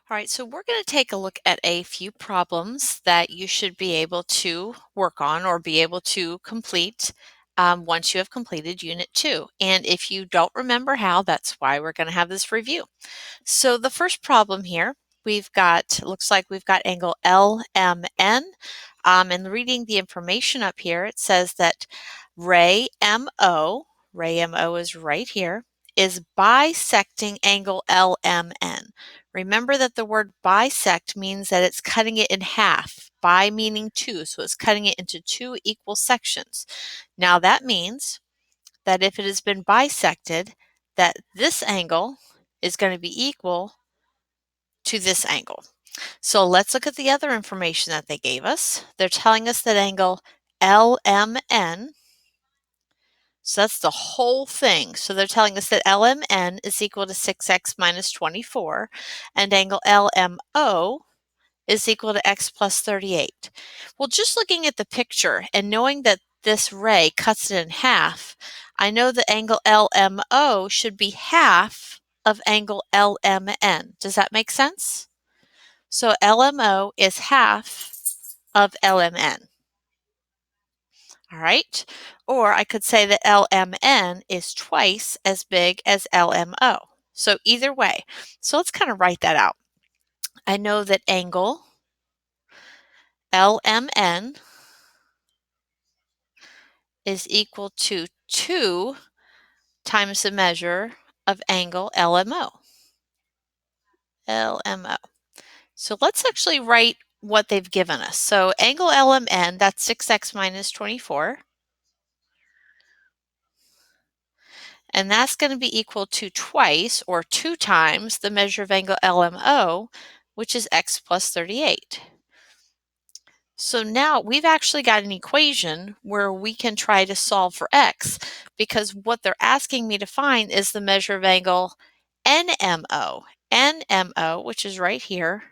All right, so we're going to take a look at a few problems that you should be able to work on or be able to complete once you have completed Unit 2. And if you don't remember how, that's why we're going to have this review. So the first problem here, looks like we've got angle LMN. And reading the information up here, it says that ray MO is right here, is bisecting angle LMN. Remember that the word bisect means that it's cutting it in half, bi meaning two, so it's cutting it into two equal sections. Now that means that if it has been bisected, that this angle is going to be equal to this angle. So let's look at the other information that they gave us. They're telling us that angle LMN, so that's the whole thing. So they're telling us that LMN is equal to 6x minus 24, and angle LMO is equal to x plus 38. Well, just looking at the picture and knowing that this ray cuts it in half, I know that angle LMO should be half of angle LMN. Does that make sense? So LMO is half of LMN. All right. Or I could say that LMN is twice as big as LMO. So either way. So let's kind of write that out. I know that angle LMN is equal to 2 times the measure of angle LMO. LMO. So let's actually write what they've given us. So angle LMN, that's 6x minus 24. And that's going to be equal to twice or 2 times the measure of angle LMO, which is x plus 38. So now we've actually got an equation where we can try to solve for x, because what they're asking me to find is the measure of angle NMO. NMO, which is right here.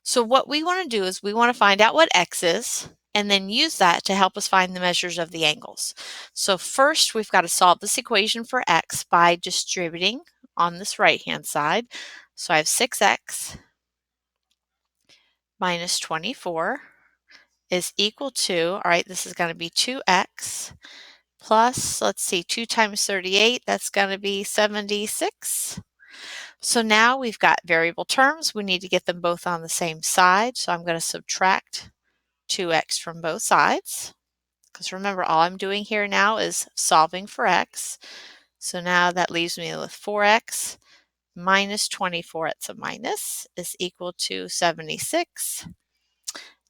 So what we want to do is we want to find out what x is, and then use that to help us find the measures of the angles. So first we've got to solve this equation for x by distributing on this right-hand side. So I have 6x minus 24 is equal to, all right, this is going to be 2x plus, let's see, 2 times 38, that's going to be 76. So now we've got variable terms. We need to get them both on the same side. So I'm going to subtract 2x from both sides, because remember, all I'm doing here now is solving for x. So now that leaves me with 4x minus 24, it's a minus, is equal to 76.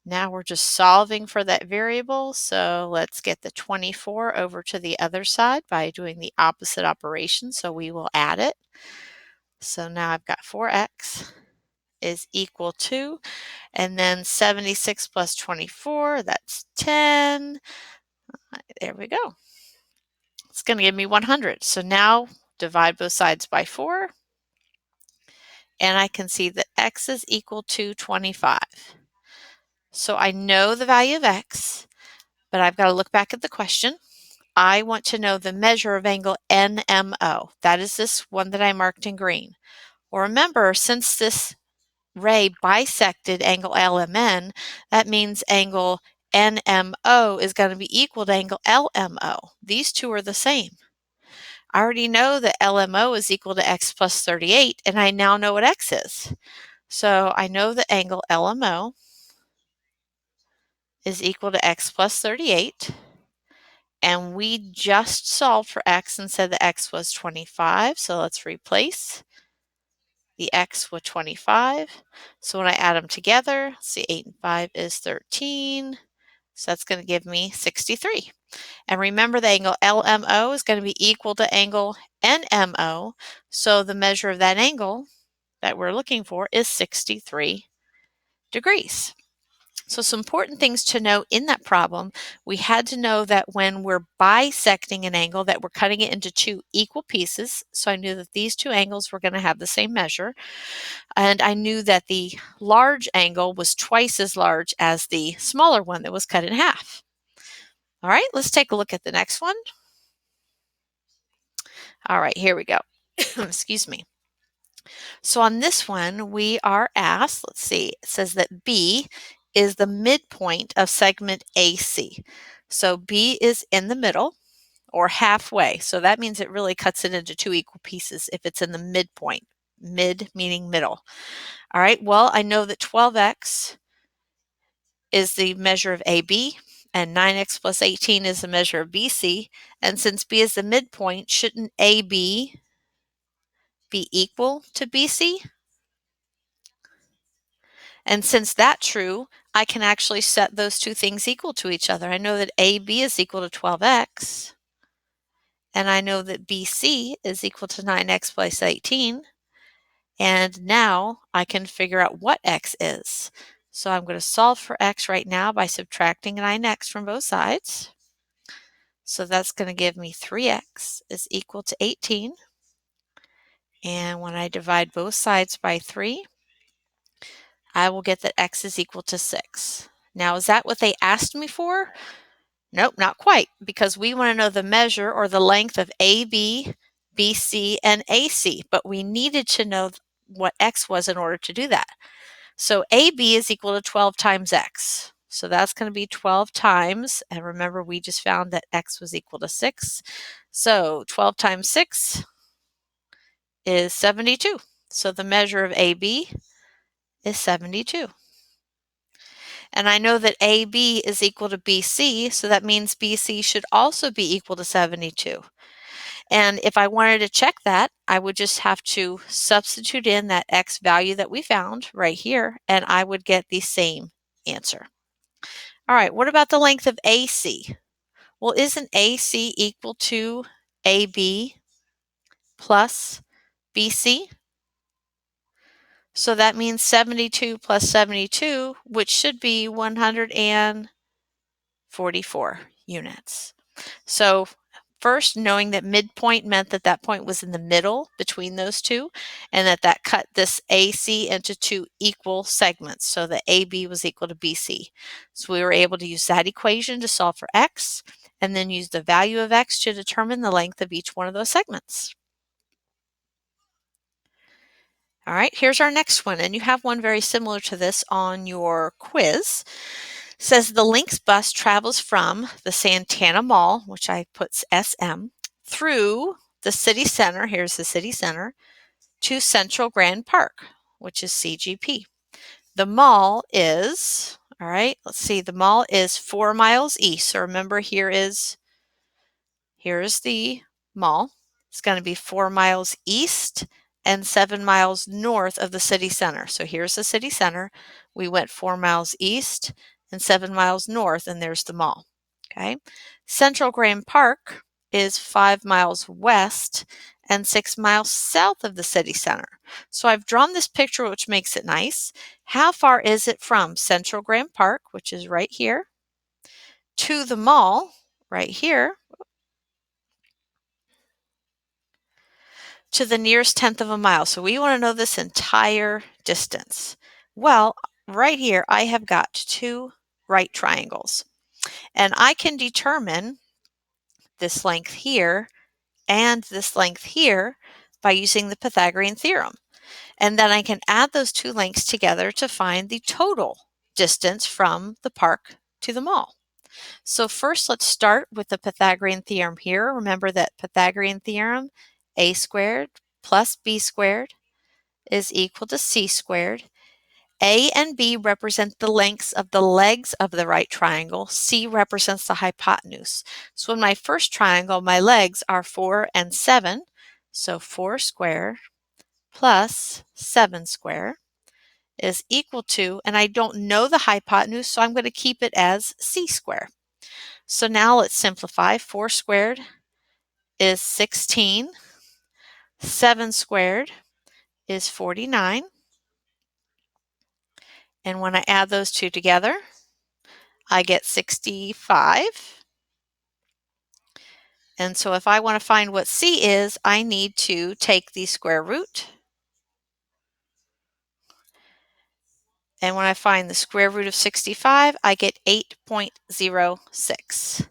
Now we're just solving for that variable, so let's get the 24 over to the other side by doing the opposite operation, so we will add it. So now I've got 4x is equal to, and then 76 plus 24, that's 10. There we go. It's going to give me 100. So now divide both sides by 4, and I can see that x is equal to 25. So I know the value of x, but I've got to look back at the question. I want to know the measure of angle NMO. That is this one that I marked in green. Well, remember, since this ray bisected angle LMN, that means angle NMO is going to be equal to angle LMO. These two are the same. I already know that LMO is equal to x plus 38, and I now know what x is. So I know that angle LMO is equal to x plus 38, and we just solved for x and said that x was 25, so let's replace the x with 25. So when I add them together, see, 8 and 5 is 13, so that's going to give me 63. And remember, the angle LMO is going to be equal to angle NMO, so the measure of that angle that we're looking for is 63 degrees. So some important things to know in that problem, we had to know that when we're bisecting an angle, that we're cutting it into two equal pieces. So I knew that these two angles were going to have the same measure. And I knew that the large angle was twice as large as the smaller one that was cut in half. All right, let's take a look at the next one. All right, here we go. Excuse me. So on this one, we are asked, let's see, it says that B is the midpoint of segment AC. So B is in the middle or halfway. So that means it really cuts it into two equal pieces if it's in the midpoint. Mid meaning middle. All right, well, I know that 12x is the measure of AB and 9x plus 18 is the measure of BC. And since B is the midpoint, shouldn't AB be equal to BC? And since that's true, I can actually set those two things equal to each other. I know that AB is equal to 12x, and I know that BC is equal to 9x plus 18. And now I can figure out what x is. So I'm going to solve for x right now by subtracting 9x from both sides. So that's going to give me 3x is equal to 18. And when I divide both sides by 3, I will get that x is equal to 6. Now, is that what they asked me for? Nope, not quite, because we want to know the measure or the length of AB, BC, and AC, but we needed to know what x was in order to do that. So AB is equal to 12 times x. So that's going to be 12 times, and remember we just found that x was equal to 6. So 12 times 6 is 72. So the measure of AB is 72. And I know that AB is equal to BC, so that means BC should also be equal to 72. And if I wanted to check that, I would just have to substitute in that x value that we found right here, and I would get the same answer. All right, what about the length of AC? Well, isn't AC equal to AB plus BC? So that means 72 plus 72, which should be 144 units. So first, knowing that midpoint meant that that point was in the middle between those two, and that cut this AC into two equal segments. So the AB was equal to BC. So we were able to use that equation to solve for x, and then use the value of x to determine the length of each one of those segments. All right, here's our next one, and you have one very similar to this on your quiz. It says the Lynx bus travels from the Santana Mall, which I put SM, through the city center, here's the city center, to Central Grand Park, which is CGP. The mall is, all right, let's see, the mall is 4 miles east. So remember, here is the mall. It's going to be 4 miles east and 7 miles north of the city center. So here's the city center. We went 4 miles east and 7 miles north, and there's the mall. Okay. Central Grand Park is 5 miles west and 6 miles south of the city center. So I've drawn this picture, which makes it nice. How far is it from Central Grand Park, which is right here, to the mall, right here, to the nearest tenth of a mile? So we want to know this entire distance. Well, right here, I have got two right triangles, and I can determine this length here and this length here by using the Pythagorean theorem. And then I can add those two lengths together to find the total distance from the park to the mall. So first, let's start with the Pythagorean theorem here. Remember that Pythagorean theorem, a squared plus b squared is equal to c squared. A and B represent the lengths of the legs of the right triangle. C represents the hypotenuse. So in my first triangle, my legs are 4 and 7. So 4 squared plus 7 squared is equal to, and I don't know the hypotenuse, so I'm going to keep it as c squared. So now let's simplify. 4 squared is 16. 7 squared is 49. And when I add those two together, I get 65. And so if I want to find what c is, I need to take the square root. And when I find the square root of 65, I get 8.06.